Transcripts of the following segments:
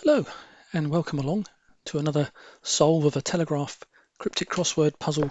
Hello and welcome along to another solve of a Telegraph Cryptic Crossword puzzle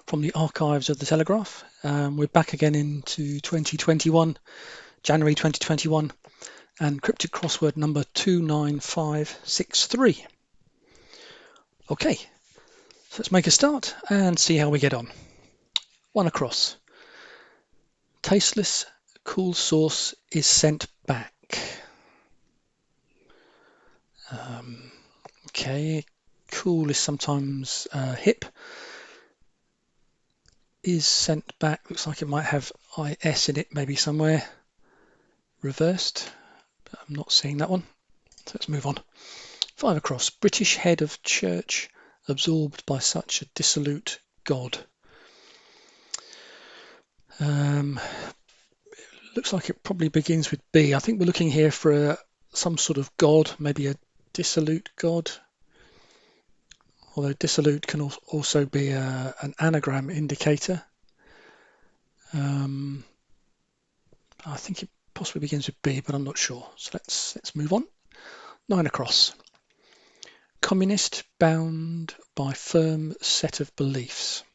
from the archives of the Telegraph. We're back again into 2021, January 2021, and Cryptic Crossword number 29563. Okay, so let's make a start and see how we get on. One across. Tasteless cool sauce is sent back. Okay, cool is sometimes hip. Is sent back, looks like it might have IS in it maybe somewhere. Reversed, but I'm not seeing that one. So let's move on. 5 across. British head of church absorbed by such a dissolute god. Looks like it probably begins with B. I think we're looking here for some sort of god, maybe a dissolute god. Although dissolute can also be an anagram indicator. I think it possibly begins with B, but I'm not sure. So let's move on. 9 across. Communist bound by firm set of beliefs.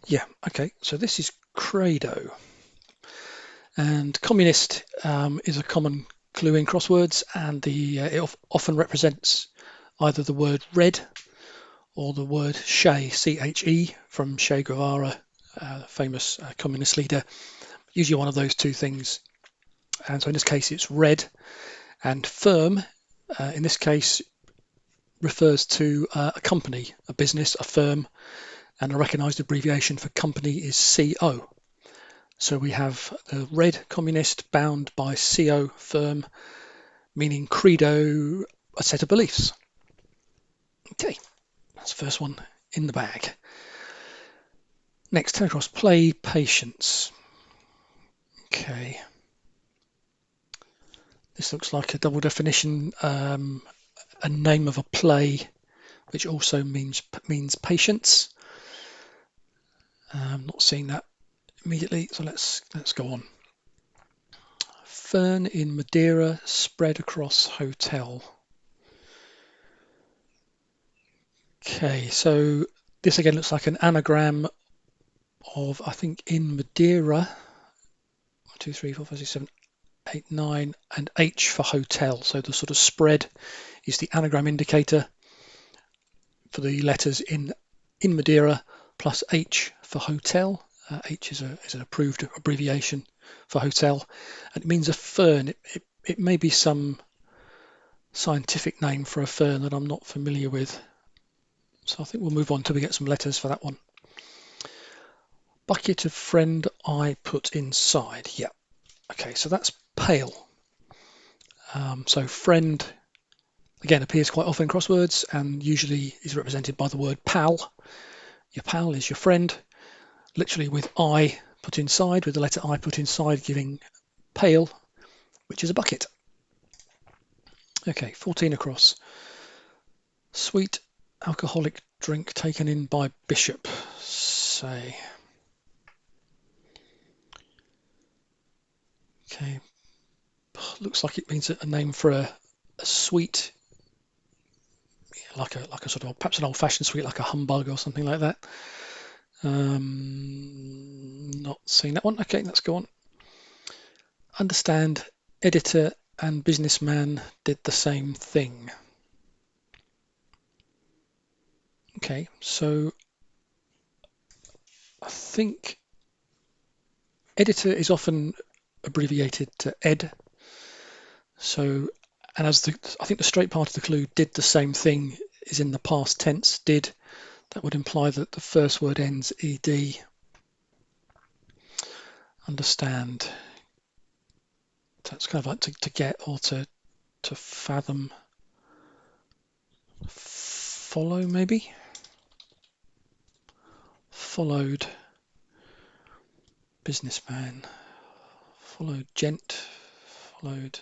Yeah, okay, so this is credo. And communist is a common clue in crosswords, and it often represents either the word red or the word Che, C-H-E, from Che Guevara, famous communist leader. Usually one of those two things. And so in this case it's red, and firm in this case refers to a company, a business, a firm, and a recognized abbreviation for company is CO. So we have the red communist bound by CO firm, meaning credo, a set of beliefs. Okay, that's the first one in the bag. Next, across play patience. Okay, this looks like a double definition, a name of a play, which also means patience. I'm not seeing that immediately, so let's go on. Fern in Madeira spread across hotel. Okay, so this again looks like an anagram of, I think, in Madeira. 1, 2, 3, 4, 5, 6, 7, 8, 9, and H for hotel. So the sort of spread is the anagram indicator for the letters in Madeira, plus H for hotel. H is an approved abbreviation for hotel, and it means a fern. It may be some scientific name for a fern that I'm not familiar with. So I think we'll move on till we get some letters for that one. Bucket of friend I put inside. Yeah. Okay, so that's pale. So friend, again, appears quite often in crosswords and usually is represented by the word pal. Your pal is your friend, literally with I put inside, with the letter I put inside giving pale, which is a bucket. Okay, 14 across. Sweet alcoholic drink taken in by bishop, say. Okay, looks like it means a name for a sweet, like a sort of perhaps an old-fashioned sweet, like a humbug or something like that. Not seeing that one. Okay, let's go on. Understand, editor and businessman did the same thing. Okay, so I think editor is often abbreviated to ed. So, and as I think the straight part of the clue did the same thing is in the past tense, did. That would imply that the first word ends ed. Understand. That's kind of like to get or to fathom. Follow, maybe. Followed. Businessman. Followed gent. Followed.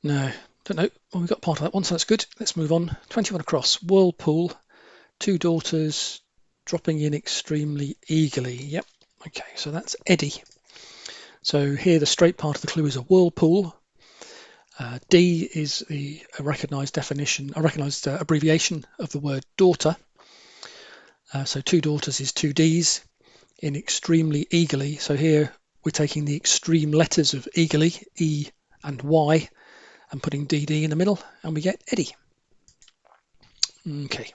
No, don't know. Well, we got part of that one, so that's good. Let's move on. 21 across. Whirlpool. 2 daughters dropping in extremely eagerly. Yep. Okay, so that's Eddie. So here the straight part of the clue is a whirlpool. D is a recognised definition, a recognised abbreviation of the word daughter. So 2 daughters is 2 Ds. In extremely eagerly, so here we're taking the extreme letters of eagerly, E and Y, and putting DD in the middle, and we get Eddie. Okay.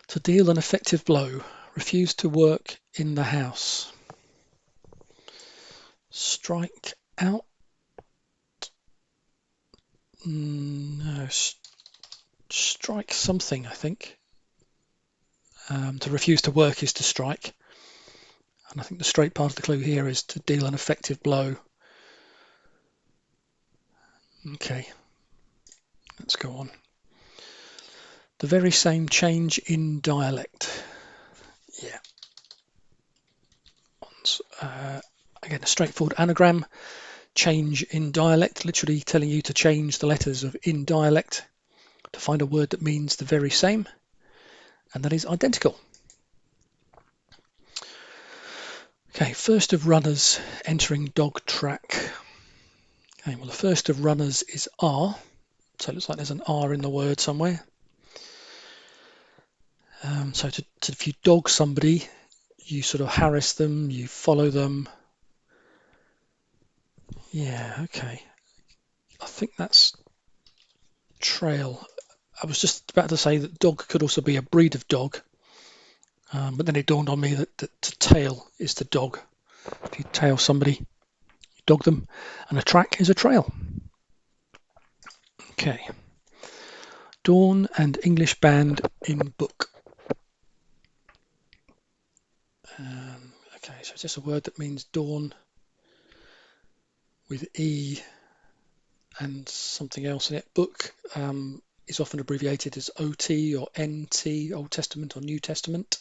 To deal an effective blow, refuse to work in the house. Strike out. No, strike something, I think. To refuse to work is to strike. And I think the straight part of the clue here is to deal an effective blow. Okay, let's go on. The very same change in dialect. Yeah. Again, a straightforward anagram. Change in dialect, literally telling you to change the letters of in dialect to find a word that means the very same, and that is identical. Okay, first of runners entering dog track. Okay, well, the first of runners is R, so it looks like there's an R in the word somewhere. So if you dog somebody, you sort of harass them, you follow them. Yeah, okay. I think that's trail. I was just about to say that dog could also be a breed of dog, but then it dawned on me that to tail is to dog. If you tail somebody, you dog them, and a track is a trail. Okay. Dawn and English band in book. Okay, so it's just a word that means dawn with E and something else in it. Book is often abbreviated as OT or NT, Old Testament or New Testament.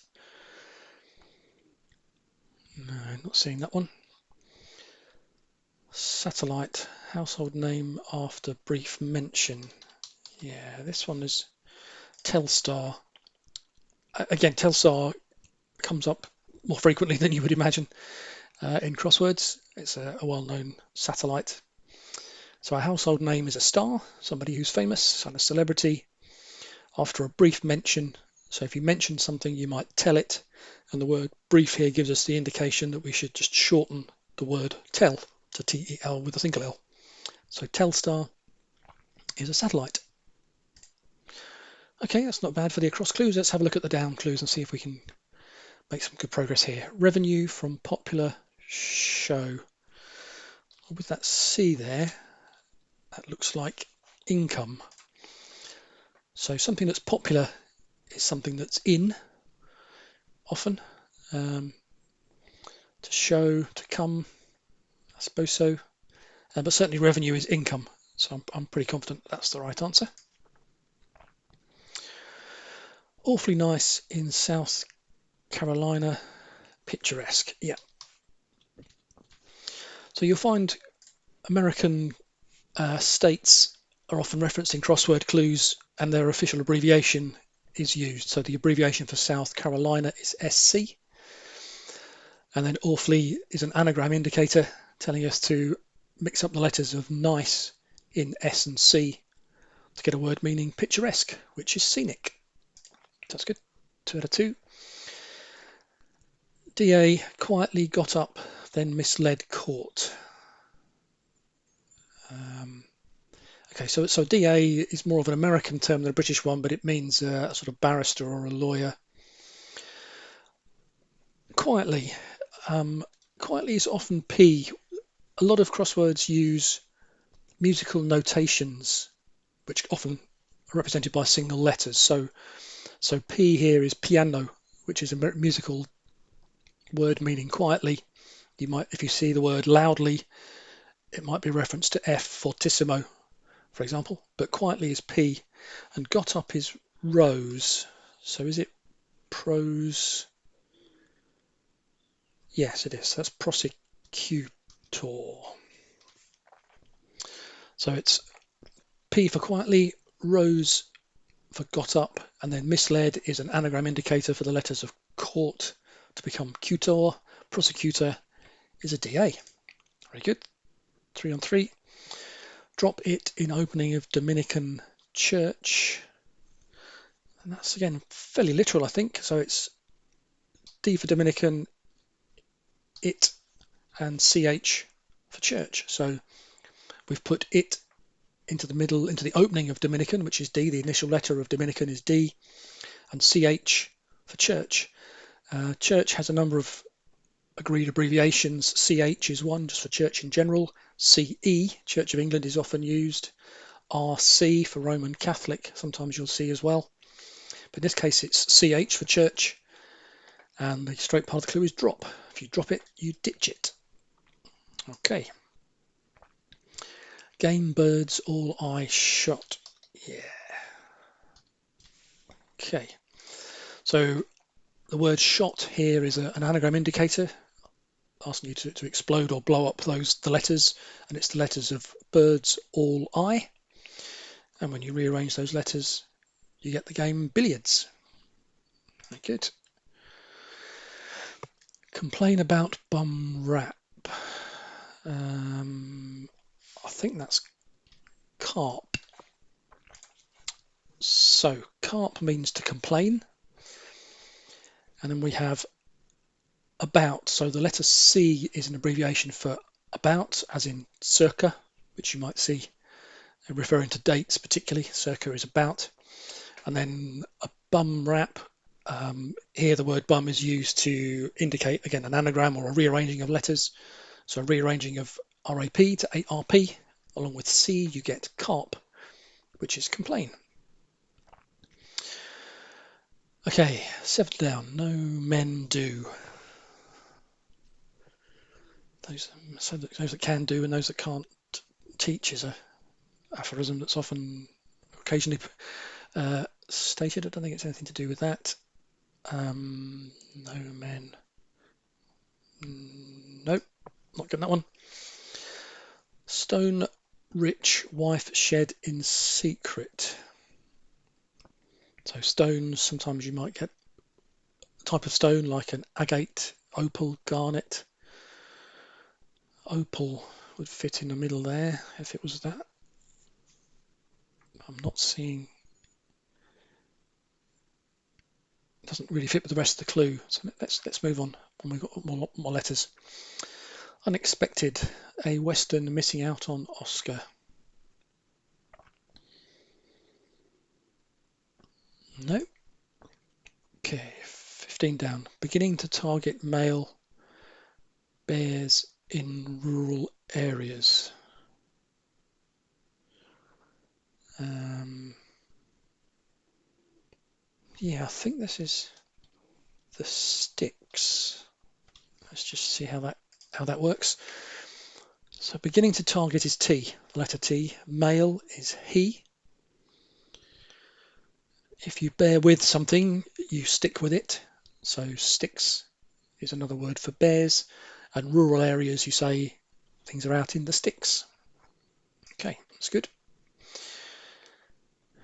No, not seeing that one. Satellite, household name after brief mention. Yeah, this one is Telstar. Again, Telstar comes up more frequently than you would imagine in crosswords. It's a well-known satellite. So our household name is a star, somebody who's famous and a celebrity, after a brief mention. So if you mention something, you might tell it, and the word brief here gives us the indication that we should just shorten the word tell to T-E-L with a single L. So Telstar is a satellite. Okay, that's not bad for the across clues. Let's have a look at the down clues and see if we can make some good progress here. Revenue from popular show. With that C there, that looks like income. So something that's popular is something that's in often. To show, to come, I suppose so. But certainly revenue is income. So I'm pretty confident that's the right answer. Awfully nice in South Carolina, picturesque. Yeah. So you'll find American states are often referenced in crossword clues, and their official abbreviation is used. So the abbreviation for South Carolina is SC, and then awfully is an anagram indicator telling us to mix up the letters of nice in S and C to get a word meaning picturesque, which is scenic. That's good. 2 out of 2. DA quietly got up, then misled court. Okay, so DA is more of an American term than a British one, but it means a sort of barrister or a lawyer. Quietly. Quietly is often P. A lot of crosswords use musical notations, which often are represented by single letters. So P here is piano, which is a musical word meaning quietly. You might, if you see the word loudly, it might be a reference to F, fortissimo, for example. But quietly is P, and got up is rose. So is it prose? Yes, it is. That's prosecutor. So it's P for quietly, rose for got up, and then misled is an anagram indicator for the letters of court to become cutor. Prosecutor is a DA. Very good. 3 on 3. drop it in opening of Dominican church. And that's again fairly literal, I think. So it's D for Dominican, it, and CH for church. So we've put it into the middle, into the opening of Dominican, which is D. The initial letter of Dominican is D, and CH for church. Church has a number of agreed abbreviations. CH is one, just for church in general. CE, Church of England, is often used. RC for Roman Catholic, sometimes you'll see as well. But in this case, it's CH for church. And the straight part of the clue is drop. If you drop it, you ditch it. Okay. Game birds all eye shot. Yeah. Okay. So the word shot here is an anagram indicator, asking you to explode or blow up the letters, and it's the letters of birds all eye. And when you rearrange those letters, you get the game billiards. Very good. Complain about bum rap. I think that's carp. So carp means to complain. And then we have about. So the letter C is an abbreviation for about, as in circa, which you might see referring to dates particularly. Circa is about. And then a bum rap. Here the word bum is used to indicate, again, an anagram or a rearranging of letters. So a rearranging of RAP to ARP. Along with C, you get carp, which is complain. Okay, 7 down. No men do. Those that can do and those that can't teach is a aphorism that's often occasionally stated. I don't think it's anything to do with that. No men. Nope, not getting that one. Stone rich wife shed in secret. So stones, sometimes you might get a type of stone like an agate, opal, garnet. Opal would fit in the middle there if it was that. I'm not seeing. It doesn't really fit with the rest of the clue. So let's move on. And we've got more letters. Unexpected. A Western missing out on Oscar. No. Okay, 15 down. Beginning to target male bears in rural areas. Yeah, I think this is the sticks. Let's just see how that works. So beginning to target is T, letter T. Male is he. If you bear with something, you stick with it. So sticks is another word for bears. And rural areas, you say things are out in the sticks. Okay, that's good.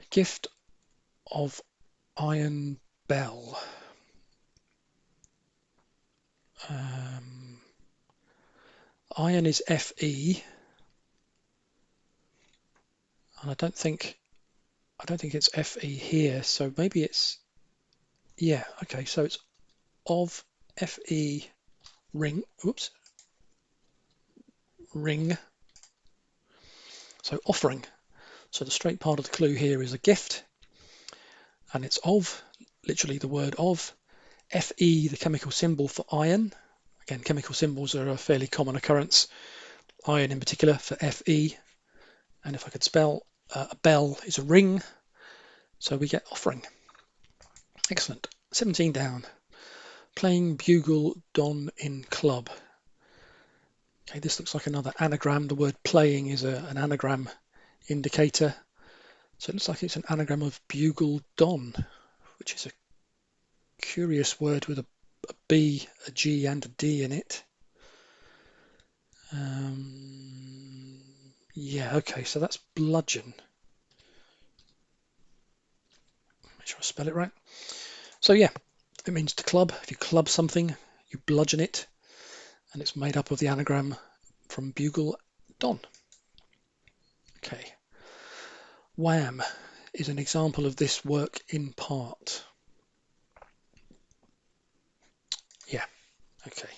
Gift of iron bell. Iron is Fe, and I don't think it's Fe here, so maybe it's, yeah, okay, so it's of Fe ring, oops, ring, so offering. So the straight part of the clue here is a gift, and it's of, literally the word of, Fe, the chemical symbol for iron. Again, chemical symbols are a fairly common occurrence, iron in particular for Fe, and if I could spell, a bell is a ring, so we get offering. Excellent. 17 down. Playing bugle don in club. Okay, this looks like another anagram. The word playing is an anagram indicator. So it looks like it's an anagram of bugle don, which is a curious word with a B, a G, and a D in it. Yeah, okay, so that's bludgeon. Make sure I spell it right. So yeah, it means to club. If you club something, you bludgeon it, and it's made up of the anagram from bugle don. Okay. Wham is an example of this work in part. Yeah, okay.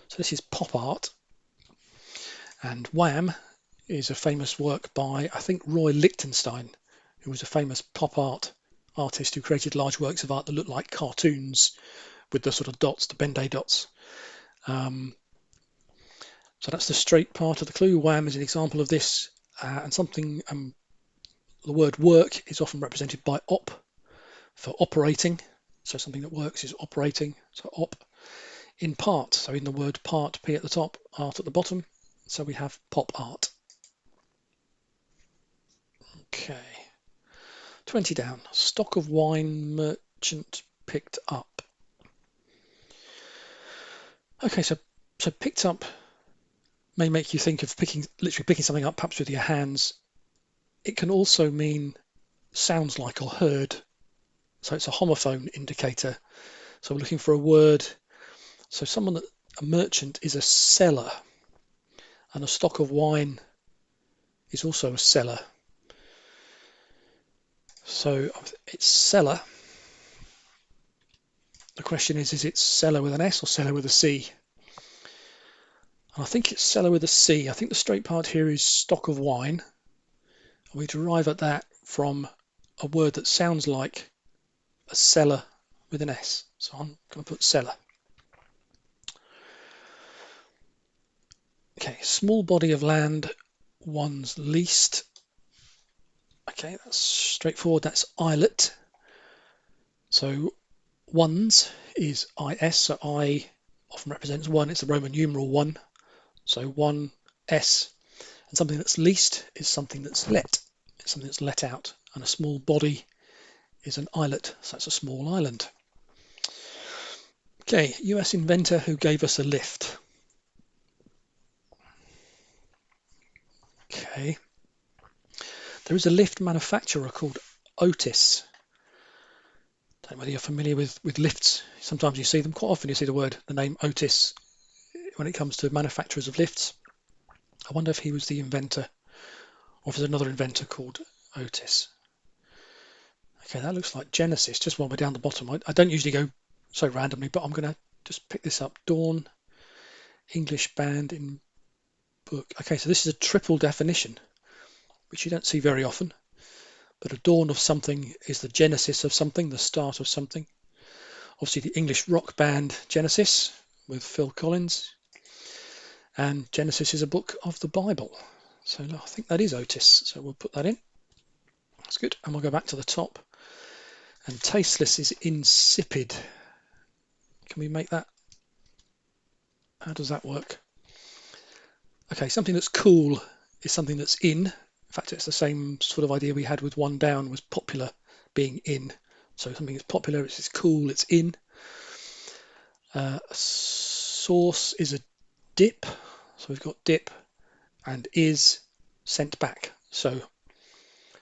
So this is pop art, and Wham is a famous work by, I think, Roy Lichtenstein, who was a famous pop art artist who created large works of art that look like cartoons with the sort of dots, the Ben-Day dots. So that's the straight part of the clue. Wham is an example of this, and something. The word work is often represented by op for operating. So something that works is operating. So op. In part, so in the word part, P at the top, art at the bottom. So we have pop art. Okay. 20 down. Stock of wine merchant picked up. Okay, so picked up may make you think of literally picking something up, perhaps with your hands. It can also mean sounds like or heard. So it's a homophone indicator. So we're looking for a word. So a merchant is a seller, and a stock of wine is also a seller. So it's seller. The question is it seller with an S or seller with a C? And I think it's seller with a C. I think the straight part here is stock of wine. We derive at that from a word that sounds like a seller with an S. So I'm going to put seller. Okay, small body of land, one's leased. Okay, that's straightforward. That's islet. So one's is IS. So I often represents one. It's the Roman numeral 1. So 1S. And something that's leased is something that's let. It's something that's let out. And a small body is an islet. So that's a small island. Okay, US inventor who gave us a lift. Okay. There is a lift manufacturer called Otis. Don't know whether you're familiar with lifts. Sometimes you see them. Quite often you see the name Otis when it comes to manufacturers of lifts. I wonder if he was the inventor or if there's another inventor called Otis. Okay, that looks like Genesis, just one way down the bottom. I don't usually go so randomly, but I'm going to just pick this up. Dawn, English band in book. Okay, so this is a triple definition, which you don't see very often. But a dawn of something is the genesis of something, the start of something. Obviously, the English rock band Genesis with Phil Collins. And Genesis is a book of the Bible. So I think that is Otis. So we'll put that in. That's good. And we'll go back to the top. And tasteless is insipid. Can we make that? How does that work? Okay, something that's cool is something that's in. In fact, it's the same sort of idea we had with one down was popular being in. So something is popular, it's cool, it's in. A source is a dip. So we've got dip and is sent back. So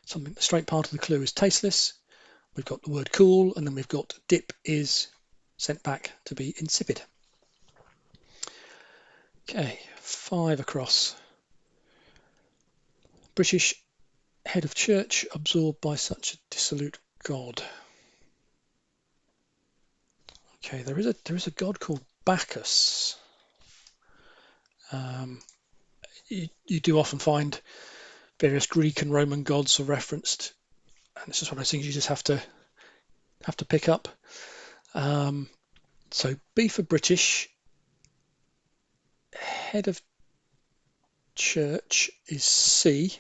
something, the straight part of the clue is tasteless. We've got the word cool, and then we've got dip is sent back to be insipid. Okay, 5 across. British head of church absorbed by such a dissolute god. Okay, there is a god called Bacchus. You do often find various Greek and Roman gods are referenced, and it's just one of those things you just have to pick up. So B for British. Head of church is C.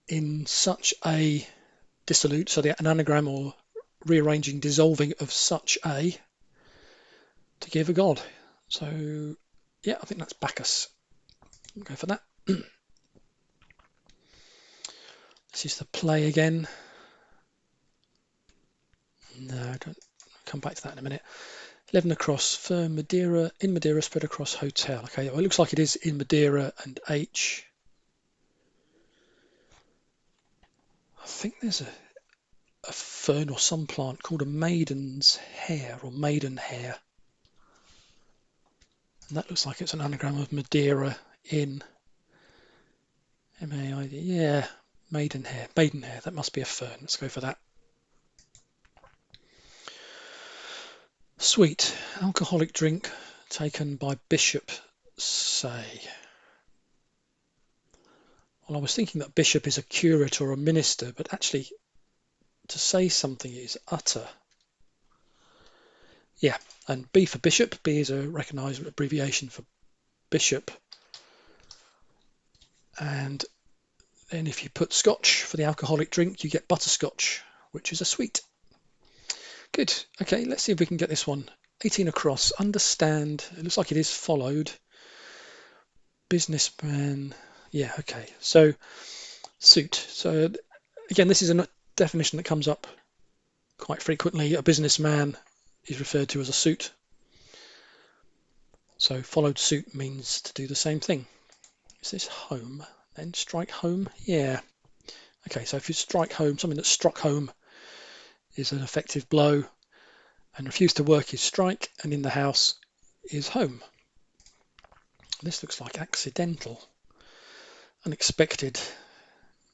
In such a dissolute, so an anagram or rearranging, dissolving of such a to give a god. So yeah, I think that's Bacchus. I'll go for that. This is the play again. No, don't come back to that in a minute. 11 across for Madeira, in Madeira, spread across hotel. Okay, well, it looks like it is in Madeira and H. I think there's a fern or some plant called a maiden's hair or maiden hair. And that looks like it's an anagram of Madeira in M-A-I-D, yeah, maidenhair, maidenhair, that must be a fern. Let's go for that. Sweet, alcoholic drink taken by bishop, say. Well, I was thinking that bishop is a curate or a minister, but actually to say something is utter. Yeah, and B for bishop. B is a recognised abbreviation for bishop. And then if you put scotch for the alcoholic drink, you get butterscotch, which is a sweet. Good. Okay, let's see if we can get this one. 18 across. Understand. It looks like it is followed. Businessman. Yeah, okay. So suit. So again, this is a definition that comes up quite frequently. A businessman is referred to as a suit. So followed suit means to do the same thing. Is this home? Then strike home? Yeah. Okay, so if you strike home, something that struck home is an effective blow, and refuse to work is strike, and in the house is home. This looks like accidental. Unexpected.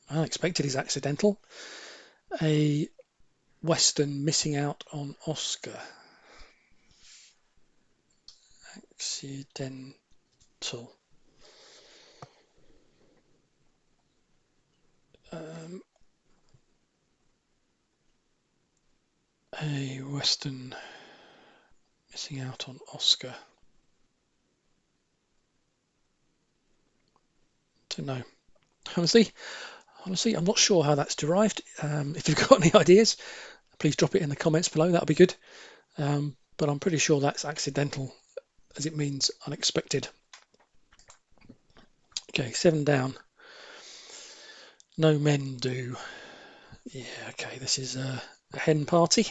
Unexpected is accidental. A Western missing out on Oscar. Accidental. A Western missing out on Oscar. Don't know. Honestly, I'm not sure how that's derived. If you've got any ideas, please drop it in the comments below. That'll be good. But I'm pretty sure that's accidental, as it means unexpected. Okay, 7 down. No men do. Yeah, okay, this is a hen party.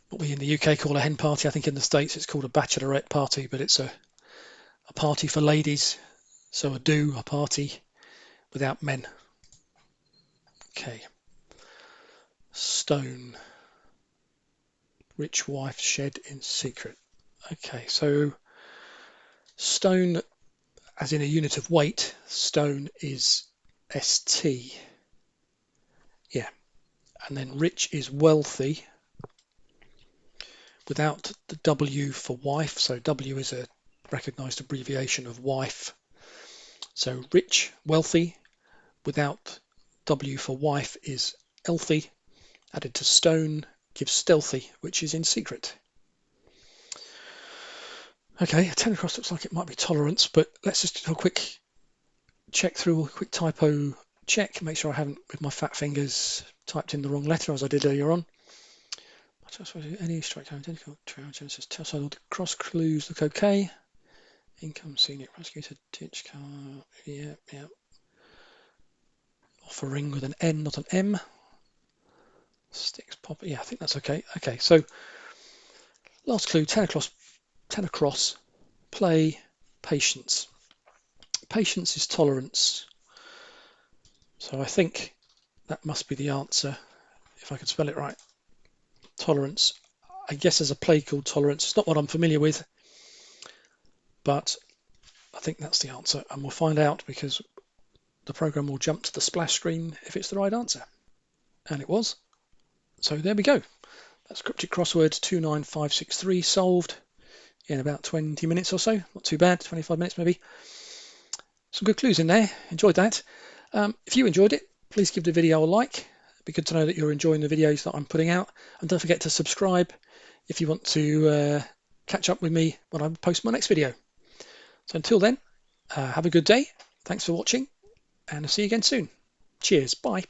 What we in the UK call a hen party, I think in the States it's called a bachelorette party, but it's a party for ladies. So a party without men. Okay. Stone. Rich wife shed in secret. Okay, so stone, as in a unit of weight, stone is ST. Yeah. And then rich is wealthy without the W for wife. So W is a recognized abbreviation of wife. So rich, wealthy, without W for wife is healthy. Added to stone gives stealthy, which is in secret. Okay, 10 across looks like it might be tolerance, but let's just do a quick check through, a quick typo check, make sure I haven't, with my fat fingers, typed in the wrong letter as I did earlier on. Any straight time, identical, so all the cross clues look okay. Income, senior prosecutor, ditch car, yeah. Offering with an N, not an M. Sticks pop, yeah, I think that's okay. Okay, so last clue, 10 across, play, patience. Patience is tolerance. So I think that must be the answer, if I could spell it right. Tolerance. I guess there's a play called Tolerance. It's not what I'm familiar with, but I think that's the answer, and we'll find out because the program will jump to the splash screen if it's the right answer. And it was. So there we go. That's Cryptic Crosswords 29563 solved in about 20 minutes or so. Not too bad, 25 minutes maybe. Some good clues in there. Enjoyed that. If you enjoyed it, please give the video a like. It'd be good to know that you're enjoying the videos that I'm putting out. And don't forget to subscribe if you want to catch up with me when I post my next video. So until then, have a good day. Thanks for watching, and I'll see you again soon. Cheers. Bye.